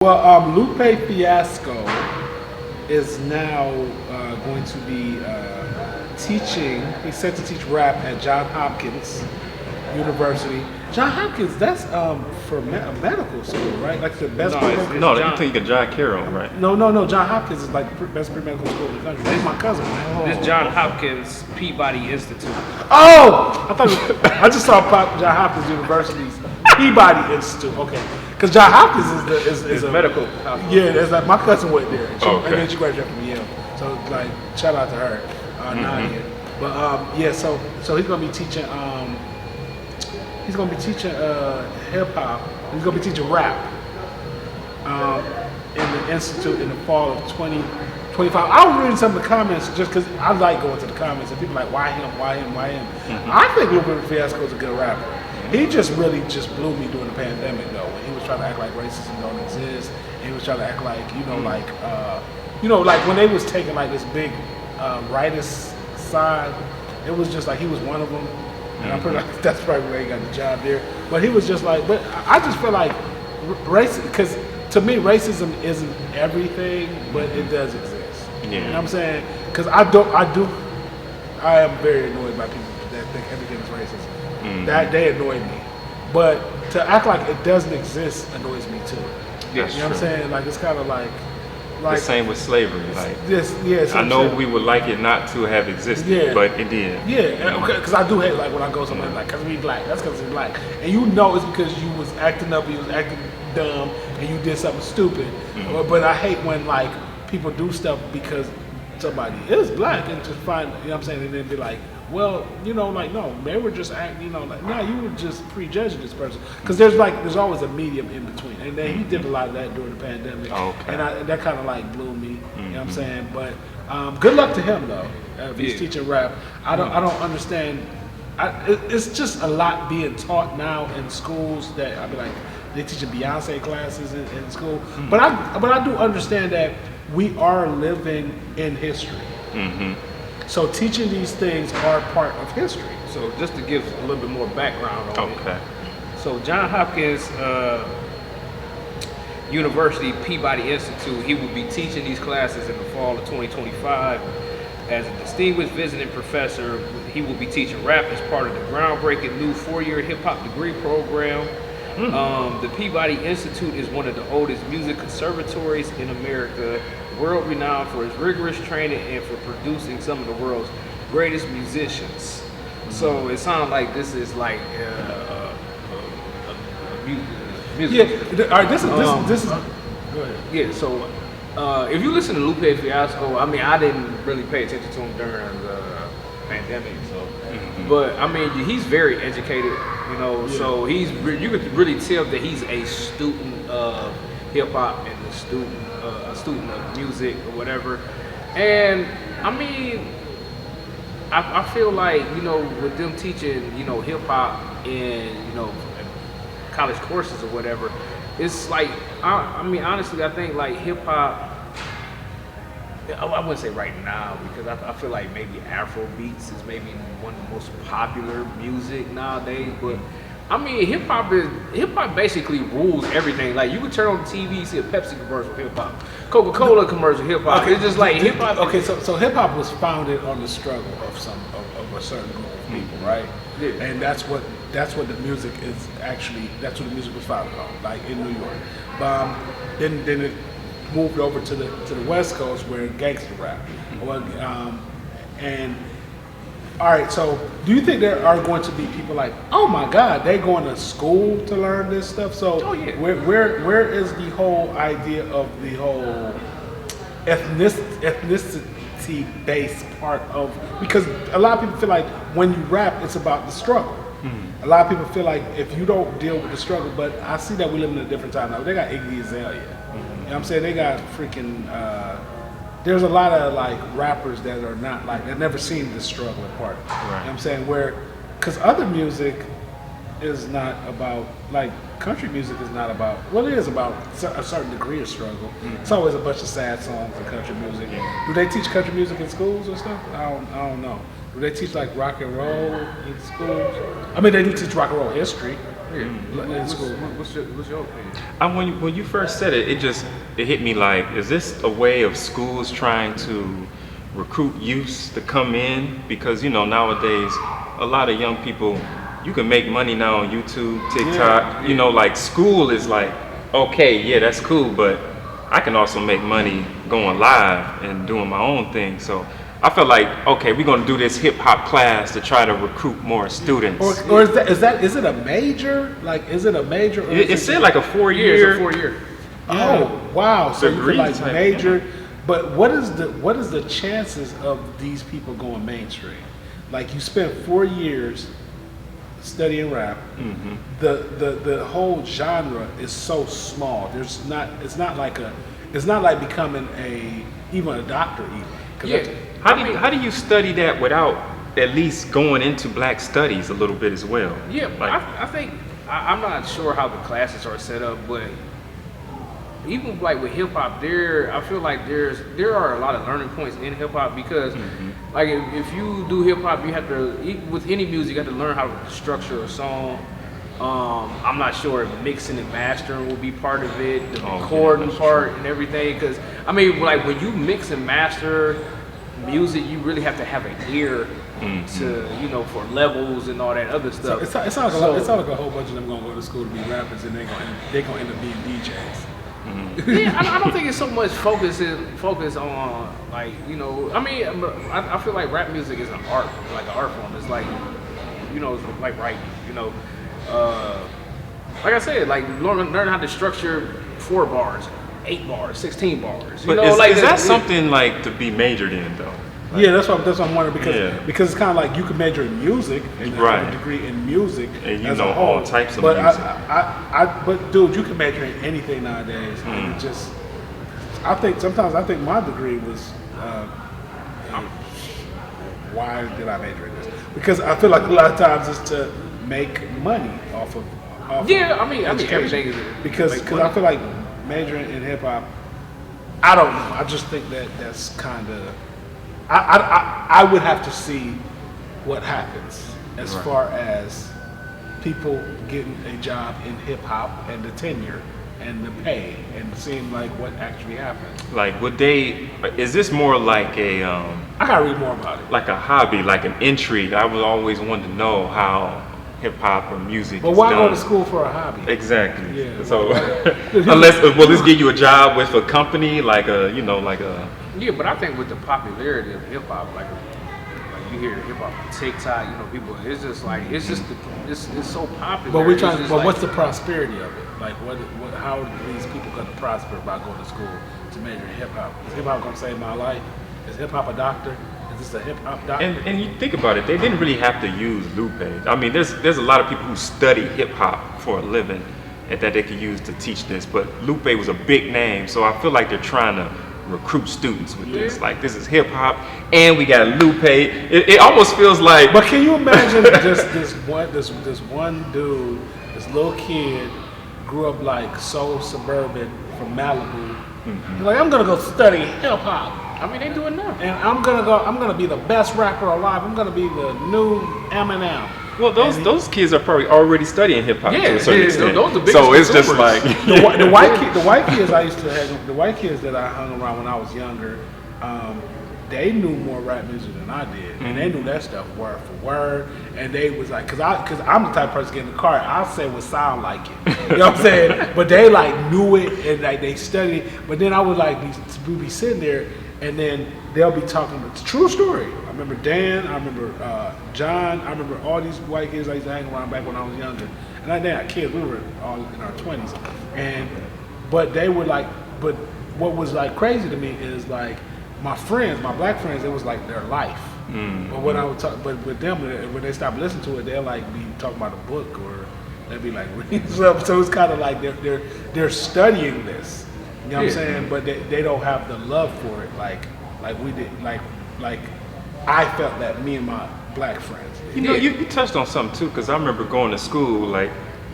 Well, Lupe Fiasco is now going to be teaching. He's set to teach rap at Johns Hopkins University. Johns Hopkins, that's for medical school, right? Like the best. No, you thinking John Carroll, right? No. Johns Hopkins is like the best pre-medical school in the country. That's my cousin, man. This Johns Hopkins Peabody Institute. Oh, I just saw Johns Hopkins University's Peabody Institute. Okay, because Johns Hopkins is a medical. Yeah, that's like my cousin went there, Okay. and then she graduated from Yale. So like, shout out to her, Nadia. But yeah, so he's gonna be teaching. He's gonna be teaching hip hop. He's gonna be teaching rap in the institute in the fall of 2025. I was reading some of the comments just because I like going to the comments and people are like, why him? I think Lupe Fiasco is a good rapper. He just really blew me during the pandemic though, when he was trying to act like racism don't exist, and he was trying to act like like when they was taking like this big rightist side, it was just like he was one of them, and I'm pretty like that's probably where he got the job there. But he was just like, but I just feel like because to me racism isn't everything, but it does exist. Yeah. You know what I'm saying? Because I am very annoyed by people that think everything is racist. That they annoy me, but to act like it doesn't exist annoys me too. Yes, you know what I'm saying? Like it's kind of like the same with slavery. Like this, yeah. I know we would like it not to have existed, but it did. Yeah, okay. Because I do hate like when I go somewhere like, cause we black. That's cause we black, and you know it's because you was acting up, you was acting dumb, and you did something stupid. But I hate when like people do stuff because somebody is black and just find, you know what I'm saying, and then be like, well, like, no, they were just acting, like, no, you were just prejudging this person. Because there's always a medium in between. And then he did a lot of that during the pandemic. Okay. And that kind of like blew me, you know what I'm saying? But good luck to him though, if he's teaching rap. I don't understand. It's just a lot being taught now in schools that I be like, they teaching Beyonce classes in school. But I do understand that we are living in history. So teaching these things are part of history. So just to give a little bit more background on it. Okay. So Johns Hopkins University Peabody Institute, he will be teaching these classes in the fall of 2025. As a distinguished visiting professor, he will be teaching rap as part of the groundbreaking new 4-year hip-hop degree program. The Peabody Institute is one of the oldest music conservatories in America, world renowned for its rigorous training and for producing some of the world's greatest musicians. So it sounds like this is like music. Yeah. All right. This is. Go ahead. Yeah. So if you listen to Lupe Fiasco, I mean, I didn't really pay attention to him during the pandemic. So, but I mean, he's very educated. So you could really tell that he's a student of hip hop and a student of music or whatever. And I mean, I feel like with them teaching hip hop in college courses or whatever, it's like I mean honestly I think like hip hop. I wouldn't say right now because I feel like maybe Afro beats is maybe one of the most popular music nowadays. But I mean, hip hop basically rules everything. Like you can turn on the TV, see a Pepsi commercial, hip hop, Coca-Cola commercial, hip hop. Okay, it's just like hip hop. Okay, so hip hop was founded on the struggle of a certain group of people, right? Yeah. And that's what the music is actually. That's what the music was founded on, like in New York. Then it moved over to the West Coast where gangster rap. And all right, so do you think there are going to be people like, oh my God, they're going to school to learn this stuff? So where is the whole idea of the whole ethnicity based part of, because a lot of people feel like when you rap, it's about the struggle. A lot of people feel like if you don't deal with the struggle, but I see that we live in a different time now. They got Iggy Azalea. You know what I'm saying? They got freaking, there's a lot of like rappers that are not like, they've never seen the struggle part. Right. You know what I'm saying? Because other music is not about, like country music is not about, well it is about a certain degree of struggle. It's always a bunch of sad songs in country music. Do they teach country music in schools or stuff? I don't know. Do they teach like rock and roll in schools? I mean, they do teach rock and roll history. in school. What's your opinion? When you first said it, it hit me like, is this a way of schools trying to recruit youths to come in? Because nowadays a lot of young people, you can make money now on YouTube, TikTok. Like school is like, okay, yeah, that's cool, but I can also make money going live and doing my own thing. So I felt like, okay, we're gonna do this hip hop class to try to recruit more students. Or is it a major? Like, is it a major? Or It said like a 4-year. It's a 4-year. Oh wow! So you Degree could like type, major, but what is the chances of these people going mainstream? Like, you spent 4 years studying rap. Mm-hmm. The whole genre is so small. It's not like becoming even a doctor even. Yeah. How do you study that without at least going into black studies a little bit as well? Yeah, like, I think I'm not sure how the classes are set up, but even like with hip hop, I feel like there are a lot of learning points in hip hop because, like, if you do hip hop, you have to, with any music, you have to learn how to structure a song. I'm not sure if mixing and mastering will be part of it, the recording part and everything. Because I mean, like, when you mix and master music, you really have to have an ear to, for levels and all that other stuff. So it's not like a whole bunch of them gonna go to school to be rappers and they're gonna end up being DJs. Yeah, I don't think it's so much focus on, like, I mean, I feel like rap music is an art, like an art form. It's like, it's like writing, like I said, like learn how to structure 4 bars, 8 bars, 16 bars. But is that something like to be majored in though? Like, yeah, that's what I'm wondering because it's kind of like you can major in music and have a degree in music and as a whole. all types of but music. But dude, you can major in anything nowadays. And it just, I think my degree was. Why did I major in this? Because I feel like a lot of times it's to make money off of everything is because I feel like majoring in hip hop, I don't know. I just think that's kind of. I would have to see what happens as far as people getting a job in hip hop and the tenure and the pay and seeing like what actually happens. Like, is this more like a I gotta read more about it. like a hobby, like an intrigue? I would always want to know how hip hop or music But is why done. go to school for a hobby? Exactly. Yeah. So will this give you a job with a company like a. Yeah, but I think with the popularity of hip hop, like you hear hip hop on TikTok, people, it's just like it's so popular. But what's the prosperity of it? Like how are these people gonna prosper by going to school to major in hip hop? Is hip hop gonna save my life? Is hip hop a doctor? Is this a hip hop doctor? And you think about it, they didn't really have to use Lupe. I mean, there's a lot of people who study hip hop for a living and that they could use to teach this, but Lupe was a big name, so I feel like they're trying to recruit students with this. Like, this is hip hop, and we got Lupe. It almost feels like. But can you imagine this one dude, this little kid, grew up like so suburban from Malibu. He's like, I'm gonna go study hip hop. I mean, they do it now. And I'm gonna be the best rapper alive. I'm gonna be the new Eminem. Well, those kids are probably already studying hip hop to a certain extent. Those the biggest so it's just consumers. like the white kids I used to have, the white kids that I hung around when I was younger, they knew more rap music than I did, and they knew that stuff word for word. And they was like, cause I'm the type of person get in the car, I'll say what sound like it. You know what I'm saying? But they like knew it and like they studied. But then I would like be sitting there, and then they'll be talking. It's a true story. I remember Dan. I remember John. I remember all these white kids I used to hang around back when I was younger. And I didn't have kids. We were all in our 20s. But they were like. But what was like crazy to me is like my friends, my black friends. It was like their life. But when I would talk, but with them, when they stopped listening to it, they'll like be talking about a book or they'll be like reading stuff. So it's kind of like they're studying this. You know what I'm saying? But they don't have the love for it like we did. Like I felt that me and my black friends did. You touched on something too, because I remember going to school, like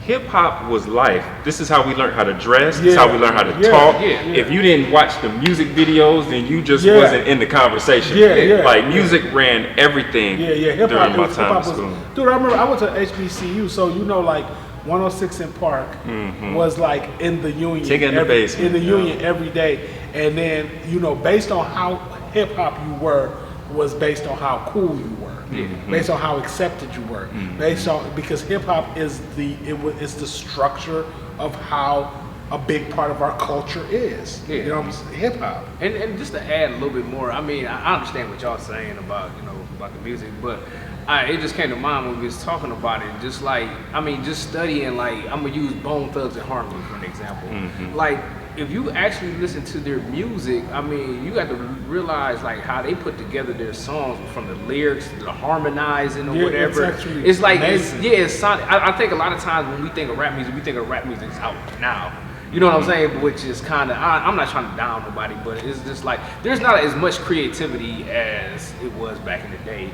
hip hop was life. This is how we learned how to dress. This is how we learned how to talk. If you didn't watch the music videos, then you just wasn't in the conversation. Like music ran everything during my time in school. Dude, I remember I went to HBCU, so like 106 in Park was like in the Union. Chicken in the basement. In the Union every day. And then, you know, based on how hip hop you were, was based on how cool you were. Based on how accepted you were. Based on, because hip hop is it's the structure of how a big part of our culture is. Yeah. You know what I'm saying? Hip hop. And just to add a little bit more, I mean, I understand what y'all saying about, you know, about the music, but it just came to mind when we was talking about it. Just like, I mean, just studying, like, I'm gonna use Bone Thugs and Harmony for an example. Like, if you actually listen to their music, I mean, you got to realize like how they put together their songs, from the lyrics to the harmonizing or whatever. It's like, it's I think a lot of times when we think of rap music, we think of rap music out now. You know what I'm saying? Which is kind of, I'm not trying to down nobody, but it's just like, there's not as much creativity as it was back in the day.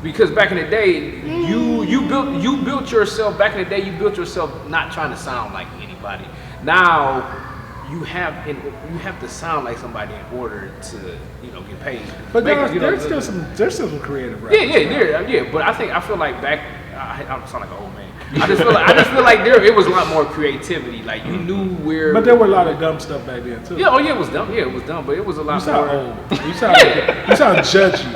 Because back in the day, you built yourself, back in the day, you built yourself not trying to sound like anybody. Now, you have to sound like somebody in order to, you know, get paid. But there's still some creative rappers. Yeah. But I feel like back, I sound like an old man. I just feel like it was a lot more creativity. Like, you knew where. But there were a lot of dumb stuff back then too. Yeah, it was dumb. Yeah, it was dumb, but it was a lot You sound more. old. You sound judgy.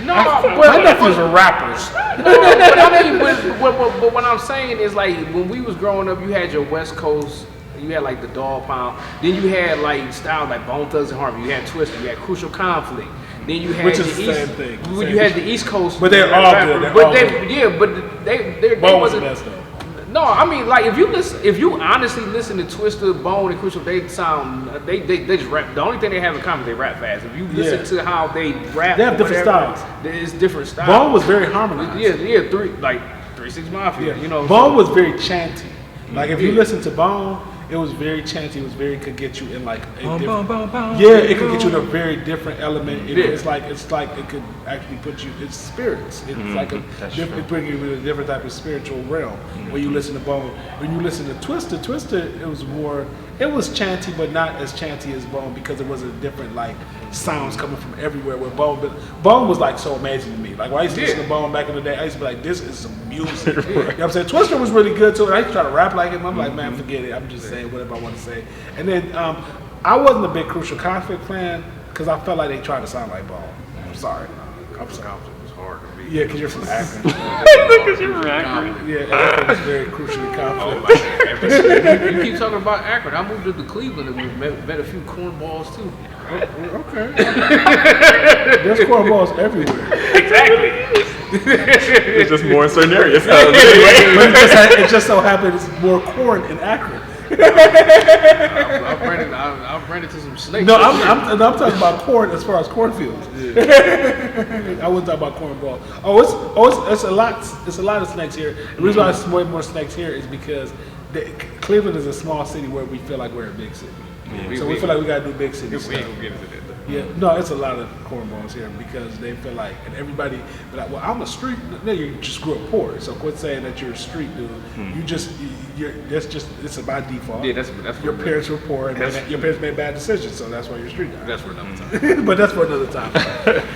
No, my nephews are rappers. But I mean, but what I'm saying is, like, when we was growing up, you had your West Coast. You had like the Dog Pound. Then you had like styles like Bone Thugs and Harmony. You had Twister. You had Crucial Conflict. Then you had Which is the the East. same thing. You had the East Coast. But they're all good. But they Bone was the wasn't. best though. No, I mean, like, if you honestly listen to Twister, Bone, and Crucial, they sound they just rap. The only thing they have in common is they rap fast. If you listen to how they rap, they have different styles. It's different styles. Bone was very harmonized. Yeah, 3 6 Mafia. You know, Bone was very chanty. Like, if you listen to Bone, it was very chanty. It was could get you in like a different. It could get you in a very different element. It's like it could actually put you. It's spirits. It's like it bring you in a different type of spiritual realm when you listen to Bone. When you listen to Twister, it was more. It was chanty, but not as chanty as Bone, because it was a different like sounds coming from everywhere. Where Bone was like so amazing to me. Like, when I used to listen to Bone back in the day, I used to be like, this is some music. You know what I'm saying? Twister was really good too. And I used to try to rap like him. I'm like, man, forget it. I'm just saying whatever I want to say. And then I wasn't a big Crucial Conflict fan, because I felt like they tried to sound like Bone. I'm sorry. Conflict was hard to be. Yeah, because you're from Akron. Because you're from Akron. Yeah, Akron was very crucially conflict. You keep talking about Akron. I moved to Cleveland and we met a few cornballs too. Okay. There's cornballs everywhere. Exactly. It's just more in certain areas. But it just so happens more corn in Akron. I ran into some snakes. No, I'm talking about corn as far as cornfields. I wouldn't talk about cornball. It's a lot. It's a lot of snakes here. The reason why there's way more snakes here is because Cleveland is a small city where we feel like we're a big city. Yeah. So we feel like we gotta do big city stuff. We ain't gonna get into that. Yeah, no, it's a lot of cornballs here because they feel like, and everybody be like, well, I'm a street. No, you just grew up poor, so quit saying that you're a street dude. It's by default. Yeah, that's your parents were poor, and your parents made bad decisions, so that's why you're a street guy. That's for another time. But that's for another time.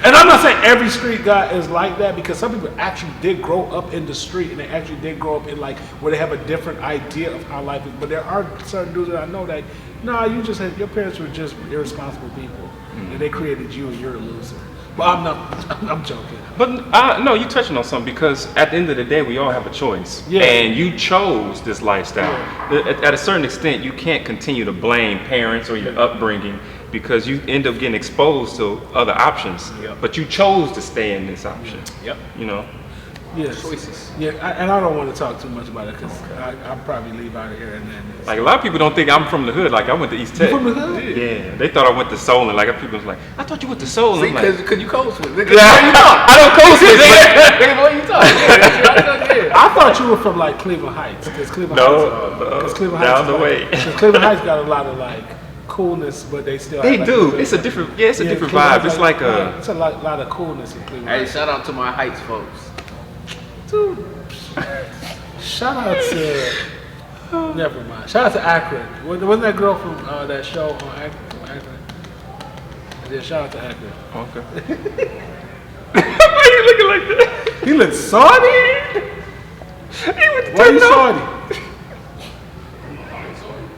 And I'm not saying every street guy is like that, because some people actually did grow up in the street, and they actually did grow up in like where they have a different idea of how life is. But there are certain dudes that I know that, no, your parents were just irresponsible people. And they created you, and you're a loser. But I'm joking. But no, you're touching on something, because at the end of the day, we all have a choice. Yeah. And you chose this lifestyle. Yeah. At a certain extent, you can't continue to blame parents or your upbringing, because you end up getting exposed to other options. Yep. But you chose to stay in this option. Yep. You know? Yes. Choices. Yeah, and I don't want to talk too much about it, because I'll probably leave out of here and then. Like, a lot of people don't think I'm from the hood. Like, I went to East Tech. You from the hood? Yeah. They thought I went to Solon. Like, people was like, I thought you went to Solon. See, like, because you coast with it. yeah, I don't coast with it. That's what you talk. Yeah. I thought you were from like Cleveland Heights, because Cleveland down the way. Cleveland Heights got a lot of like coolness, but they still. They have, do. Like, it's a different. Yeah, it's a different Cleveland vibe. It's like a. It's a lot of coolness in Cleveland. Hey, Heights. shout out to my Heights folks. Dude, shout out to. Never mind. Shout out to Akron. Wasn't that girl from that show on Akron? Yeah, shout out to Akron. Okay. Why are you looking like that? He looks salty. He was Why are you salty?